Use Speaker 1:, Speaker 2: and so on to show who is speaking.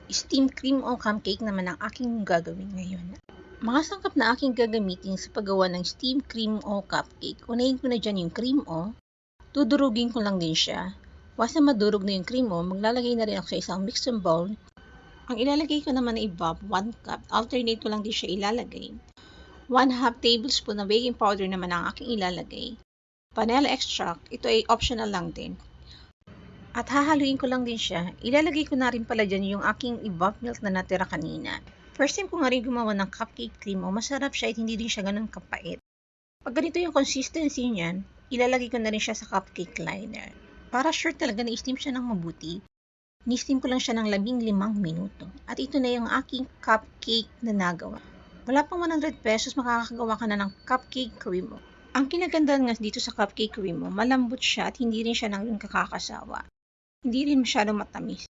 Speaker 1: Steam cream o cupcake naman ang aking gagawin ngayon. Mga sangkap na aking gagamitin sa paggawa ng steam cream o cupcake. Unahin ko na dyan yung cream o. Dudurugin ko lang din siya. Once na madurog na yung cream o, maglalagay na rin ako sa isang mixing bowl. Ang ilalagay ko naman na ibab, 1 cup. Alternate ko lang din siya ilalagay. 1/2 tablespoon na baking powder naman ang aking ilalagay. Vanilla extract, ito ay optional lang din. At hahaluin ko lang din siya. Ilalagay ko na rin pala dyan yung aking ibab milk na natira kanina. First time ko nga rin gumawa ng cupcake cream o masarap siya at hindi din siya ganun kapait. Pag ganito yung consistency niyan, ilalagay ko na rin siya sa cupcake liner. Para sure talaga na i-steam siya ng mabuti, ni-steam ko lang siya ng 15 minuto. At ito na yung aking cupcake na nagawa. Wala pang 100 pesos, makakagawa ka na ng cupcake cream mo. Ang kinagandaan nga dito sa cupcake cream mo, malambot siya at hindi rin siya nang kakakasawa. Hindi rin masyadong matamis.